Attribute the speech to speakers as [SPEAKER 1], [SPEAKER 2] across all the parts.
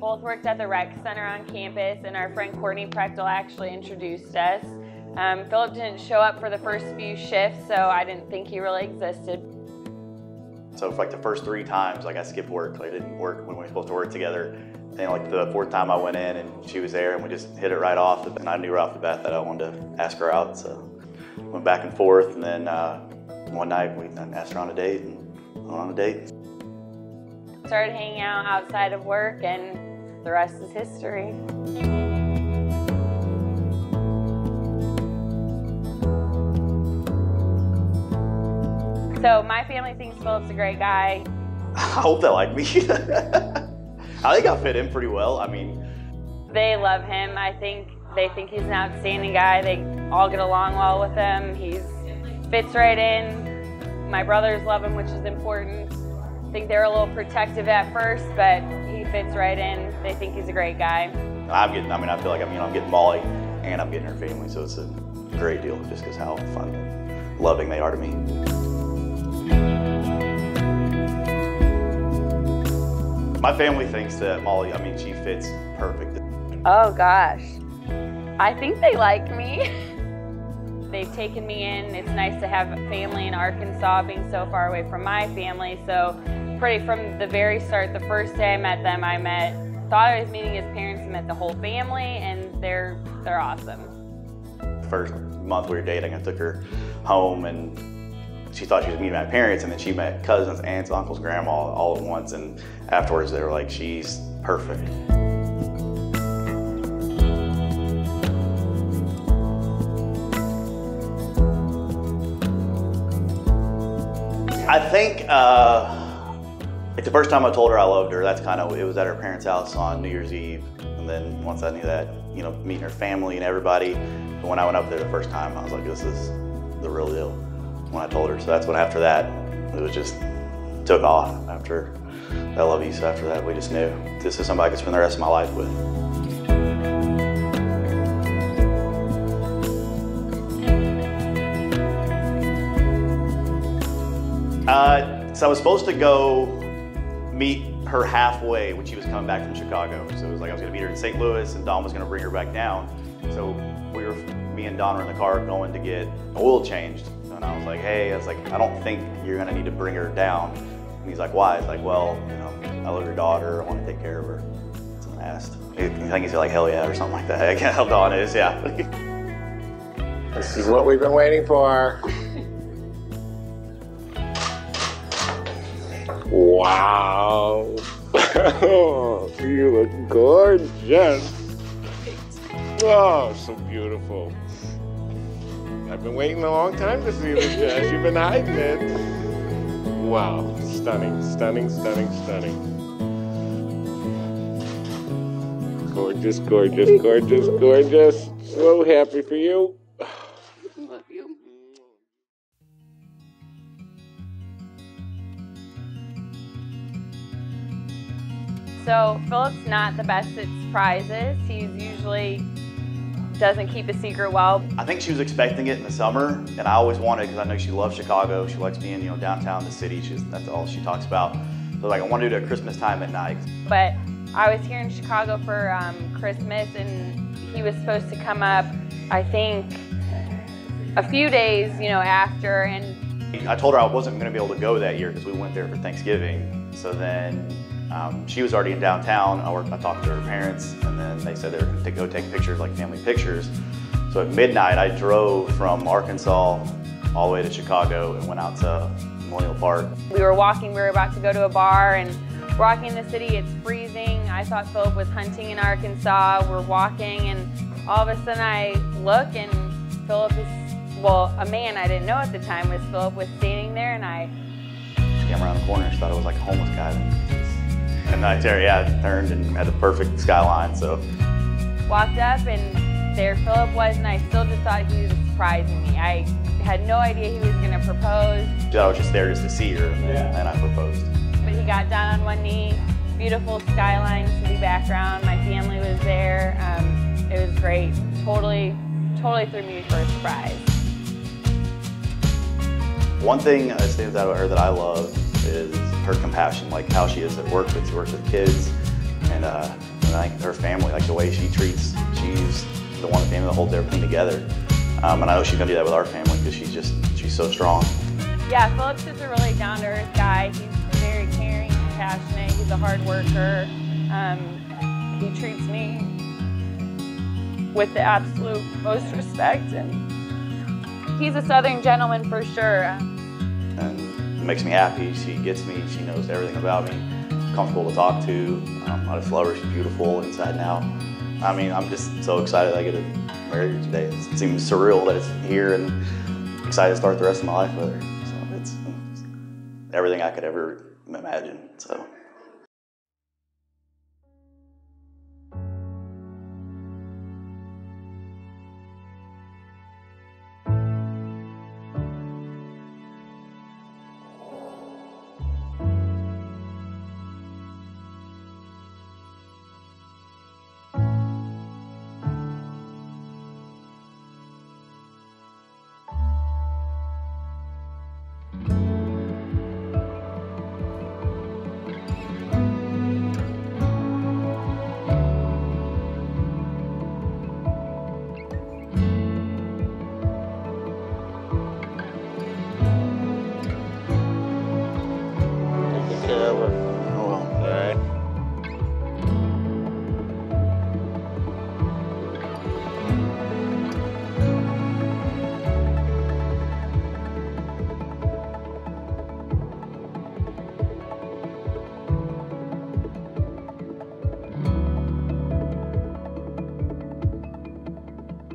[SPEAKER 1] both worked at the rec center on campus, and our friend Courtney Prechtel actually introduced us. Philip didn't show up for the first few shifts, so I didn't think he really existed.
[SPEAKER 2] So for like the first 3 times, like I skipped work. Like I didn't work when we were supposed to work together. And like the 4th time I went in and she was there and we just hit it right off. And I knew right off the bat that I wanted to ask her out. So went back and forth, and then one night we asked her on a date and went on a date.
[SPEAKER 1] Started hanging out outside of work, and the rest is history. So my family thinks Philip's a great guy.
[SPEAKER 2] I hope they like me. I think I fit in pretty well. I mean,
[SPEAKER 1] they love him. I think they think he's an outstanding guy. They all get along well with him. He fits right in. My brothers love him, which is important. I think they're a little protective at first, but he fits right in. They think he's a great guy.
[SPEAKER 2] I feel like I'm getting Molly and I'm getting her family, so it's a great deal just because how fun and loving they are to me. My family thinks that Molly, she fits perfect.
[SPEAKER 1] Oh gosh. I think they like me. They've taken me in. It's nice to have family in Arkansas, being so far away from my family. So pretty from the very start, the first day I met them, thought I was meeting his parents and met the whole family, and they're awesome.
[SPEAKER 2] First month we were dating, I took her home and she thought she was meeting my parents, and then she met cousins, aunts, uncles, grandma all at once, and afterwards they were like, she's perfect. I think like the first time I told her I loved her, it was at her parents' house on New Year's Eve, and then once I knew that, meeting her family and everybody, but when I went up there the first time, I was like, this is the real deal. When I told her, so that's when after that it was just took off. After I love you, so after that we just knew this is somebody I could spend the rest of my life with. So I was supposed to go meet her halfway when she was coming back from Chicago. So it was like I was going to meet her in St. Louis, and Don was going to bring her back down. So me and Don were in the car going to get oil changed. And I was like, hey, I don't think you're gonna need to bring her down. And he's like, why? It's like, well, I love your daughter, I want to take care of her. So I asked. I think he's like, hell yeah, or something like that. I can't how Don is, yeah.
[SPEAKER 3] This is what we've been waiting for. Wow. You look gorgeous. Oh, so beautiful. I've been waiting a long time to see this, Jess. You've been hiding it. Wow, stunning, stunning, stunning, stunning. Gorgeous, gorgeous, gorgeous, gorgeous. So happy for you. Love you.
[SPEAKER 1] So Philip's not the best at surprises. He's usually doesn't keep a secret well.
[SPEAKER 2] I think she was expecting it in the summer, and I always wanted, because I know she loves Chicago. She likes being, downtown the city. That's all she talks about. So like I wanted to do it at Christmas time at night.
[SPEAKER 1] But I was here in Chicago for Christmas, and he was supposed to come up, I think, a few days, after. And
[SPEAKER 2] I told her I wasn't going to be able to go that year because we went there for Thanksgiving. So then she was already in downtown. I talked to her parents, and then they said they were going to go take pictures, like family pictures. So at midnight, I drove from Arkansas all the way to Chicago and went out to Memorial Park.
[SPEAKER 1] We were walking, we were about to go to a bar, and we're walking in the city, it's freezing. I thought Philip was hunting in Arkansas. We're walking, and all of a sudden I look, and Philip is, a man I didn't know at the time was standing there, and I
[SPEAKER 2] came around the corner and thought it was like a homeless guy. And I turned and had the perfect skyline, so.
[SPEAKER 1] Walked up, and there Philip was, and I still just thought he was surprising me. I had no idea he was gonna propose.
[SPEAKER 2] I was just there just to see her, and then I proposed.
[SPEAKER 1] But he got down on one knee, beautiful skyline, city background, my family was there. It was great, totally threw me for a surprise.
[SPEAKER 2] One thing that stands out about her that I love is her compassion, like how she is at work. She works with kids, and And I think her family, like the way she treats, she's the one family that holds everything together. And I know she's gonna do that with our family because she's so strong.
[SPEAKER 1] Yeah, Philip's just a really down-to-earth guy. He's very caring, passionate. He's a hard worker. He treats me with the absolute most respect, and he's a Southern gentleman for sure.
[SPEAKER 2] And it makes me happy. She gets me. She knows everything about me. Comfortable to talk to. I just love her. She's beautiful inside and out. I mean, I'm just so excited that I get to marry her today. It seems surreal that it's here, and excited to start the rest of my life with her. So it's everything I could ever imagine. So.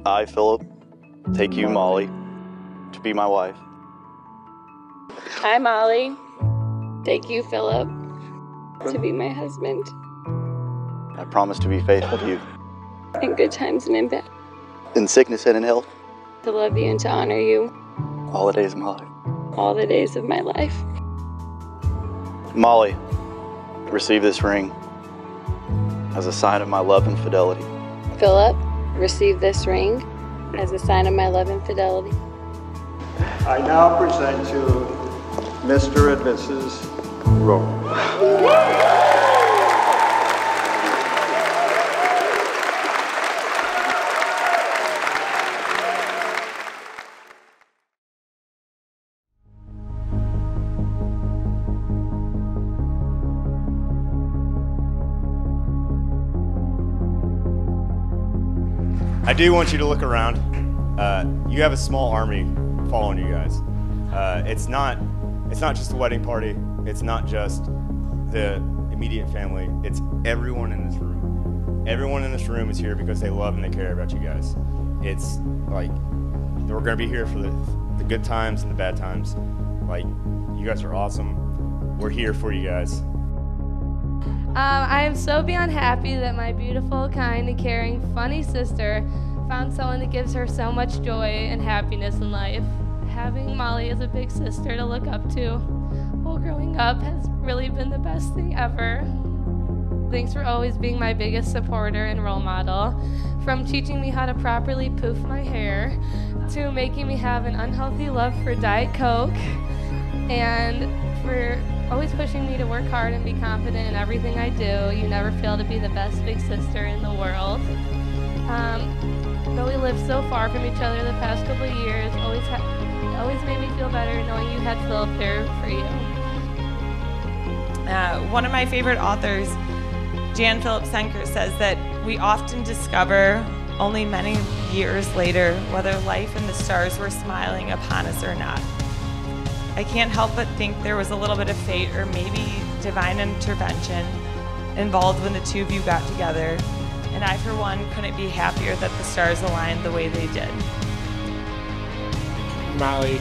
[SPEAKER 2] I, Philip, take you, Molly, to be my wife.
[SPEAKER 1] Hi, Molly. Take you, Philip, to be my husband.
[SPEAKER 2] I promise to be faithful to you.
[SPEAKER 1] In good times and in bad.
[SPEAKER 2] In sickness and in health.
[SPEAKER 1] To love you and to honor you.
[SPEAKER 2] All the days of my life.
[SPEAKER 1] All the days of my life.
[SPEAKER 2] Molly, receive this ring as a sign of my love and fidelity.
[SPEAKER 1] Philip, receive this ring as a sign of my love and fidelity.
[SPEAKER 4] I now present you Mr. and Mrs. Rowe.
[SPEAKER 5] I do want you to look around. You have a small army following you guys. It's not just a wedding party. It's not just the immediate family. It's everyone in this room. Everyone in this room is here because they love and they care about you guys. It's like we're gonna be here for the good times and the bad times. Like, you guys are awesome. We're here for you guys.
[SPEAKER 6] I am so beyond happy that my beautiful, kind, and caring, funny sister found someone that gives her so much joy and happiness in life. Having Molly as a big sister to look up to while growing up has really been the best thing ever. Thanks for always being my biggest supporter and role model, from teaching me how to properly poof my hair to making me have an unhealthy love for Diet Coke, and for always pushing me to work hard and be confident in everything I do. You never fail to be the best big sister in the world. Though we lived so far from each other the past couple of years, always made me feel better knowing you had Philip there for you.
[SPEAKER 7] One of my favorite authors, Jan Philip Senker, says that we often discover only many years later whether life and the stars were smiling upon us or not. I can't help but think there was a little bit of fate or maybe divine intervention involved when the two of you got together, and I, for one, couldn't be happier that the stars aligned the way they did.
[SPEAKER 8] Molly,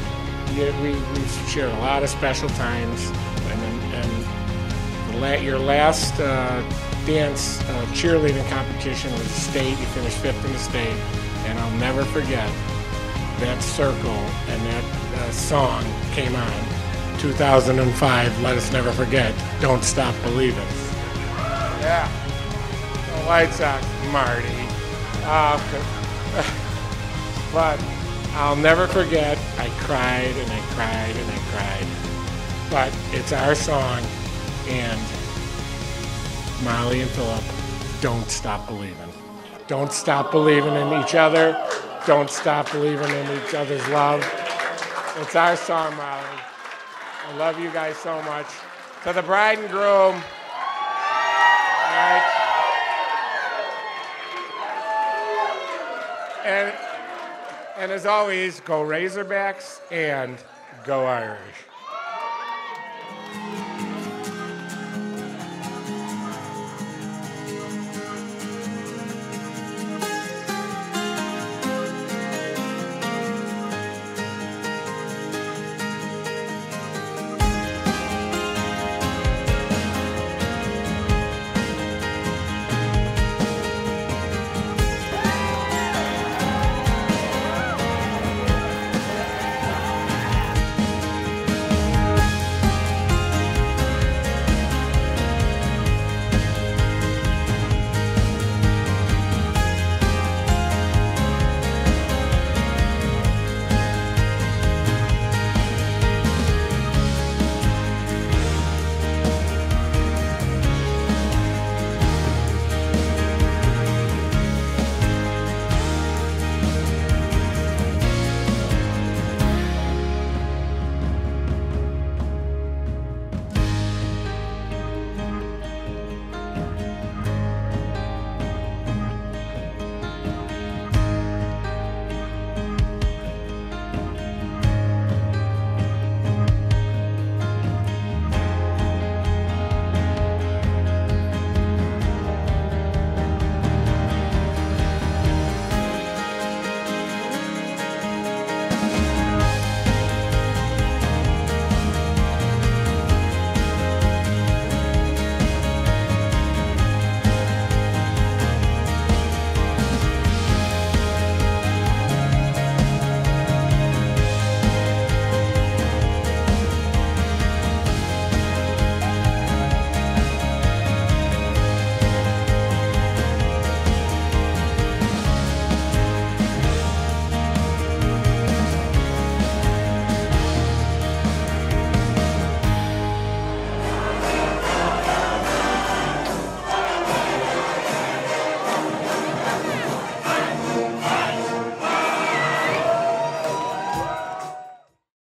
[SPEAKER 8] we've shared a lot of special times, and your last dance cheerleading competition was state. You finished 5th in the state, and I'll never forget that circle and that song came on. 2005, let us never forget, Don't Stop Believin'. Yeah, the White Sox, Marty. But I'll never forget, I cried and I cried and I cried. But it's our song, and Molly and Philip, don't stop believing. Don't stop believing in each other. Don't stop believing in each other's love. It's our song, Molly. I love you guys so much. To the bride and groom. All right. And as always, go Razorbacks and go Irish.